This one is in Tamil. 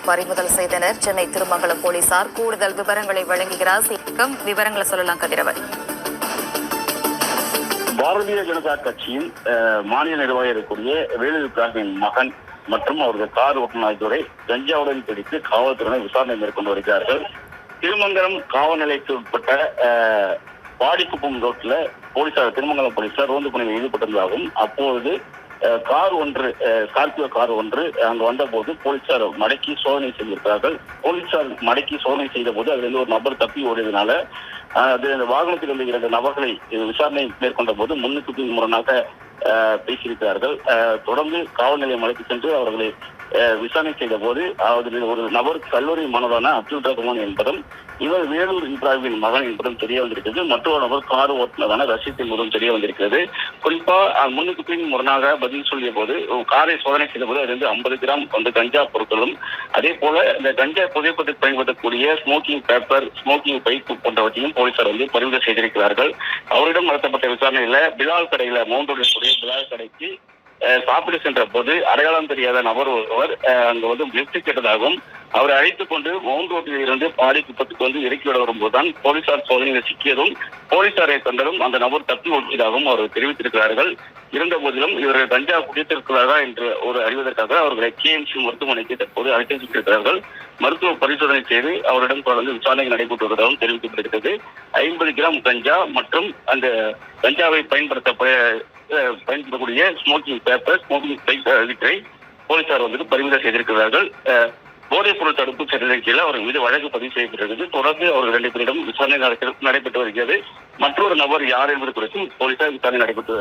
பறிமுதல் செய்தனர் சென்னை திருமங்கலம் போலீசார். கூடுதல் விவரங்களை வழங்குகிறார் விவரங்களை சொல்லலாம் கதிரவன். பாரதிய ஜனதா கட்சியின் மாநில நிர்வாகி இருக்கக்கூடிய வேலூர் பிராமின் மகன் மற்றும் அவரது கார் ஓட்டுநர் ஆகியோரை கஞ்சாவுடன் பிடித்து காவல்துறையினர் விசாரணை மேற்கொண்டு வருகிறார்கள். திருமங்கலம் காவல் நிலையத்திற்கு உட்பட்ட வாடிக்குப்பம் ரோட்ல திருமங்கலம் போலீசார் ரோந்து பணியில் ஈடுபட்டிருந்ததாகவும் அப்போது ஸ்கார்பியோ கார் ஒன்று அங்கு வந்த போது போலீசார் மடக்கி சோதனை செய்திருக்கிறார்கள். போலீசார் மடக்கி சோதனை செய்த போது அதில் ஒரு நபர் தப்பி ஓடியதுனால அந்த வாகனத்தில் உள்ள 2 நபர்களை விசாரணை மேற்கொண்ட போது முன்னுக்கு முரணாக பேசியிருக்கிறார்கள். தொடர்ந்து காவல் நிலையம் அழைத்து சென்று அவர்களை விசாரணை செய்த போது ஒரு நபர் கல்லூரி மாணவரான அப்துல் ரஹ்மான் என்பதும் இவர் வேலூர் இப்ராஹிமின் மகன் என்பதும் தெரிய வந்திருக்கிறது. மற்றொரு நபர் கார் ஓட்டுநரான ரஷீத் என்பதும் தெரிய வந்திருக்கிறது. குறிப்பா முன்னுக்கு பின் முரணாக பதில் சொல்லிய போது காரை சோதனை செய்த போது அதிலிருந்து 50 கிராம் கஞ்சா பொருட்களும் அதே போல இந்த கஞ்சா புதைப்பதற்கு பயன்படுத்தக்கூடிய ஸ்மோக்கிங் பேப்பர், ஸ்மோக்கிங் பைப் போன்றவற்றையும் போலீசார் பறிமுதல் செய்திருக்கிறார்கள். அவரிடம் நடத்தப்பட்ட விசாரணையில பிலால் கடையில பிலால் கடைக்கு சாப்பிட சென்ற போது அடையாளம் தெரியாத நபர் ஒருவர் அங்கு லிப்ட் கேட்டதாகவும் அவரை அழைத்துக் கொண்டு மவுண்ட் ரோட்டில் இருந்து பாடிக்குப்பத்துக்கு இறக்கிவிட வரும்போதுதான் போலீசார் சோதனையில் சிக்கியதும் போலீசாரை கண்டதும் அந்த நபர் தப்பி ஓடியதாகவும் அவர் தெரிவித்திருக்கிறார்கள். இருந்த போதிலும் இவர்கள் கஞ்சா குடித்திருக்கிறாரா என்று அறிவதற்காக அவர்களை KMC மருத்துவமனைக்கு தற்போது அழைத்து சென்றிருக்கிறார்கள். மருத்துவ பரிசோதனை செய்து அவரிடம் தொடர்ந்து விசாரணை நடைபெற்று வருவதாகவும் தெரிவிக்கப்பட்டிருக்கிறது. 50 கிராம் கஞ்சா மற்றும் அந்த கஞ்சாவை பயன்படுத்தக்கூடிய ஸ்மோக்கிங் பேப்பர், ஸ்மோக்கிங் பைப்பை போலீசார் பறிமுதல் செய்திருக்கிறார்கள். போதைப் பொருள் தடுப்பு சட்டத்தின் கீழ் அவர்கள் மீது வழக்கு பதிவு செய்யப்பட்டிருக்கிறது. தொடர்ந்து அவர்கள் 2 பேரிடம் விசாரணை நடைபெற்று வருகிறது. மற்றொரு நபர் யார் என்பது குறித்தும் போலீசார் விசாரணை நடைபெற்று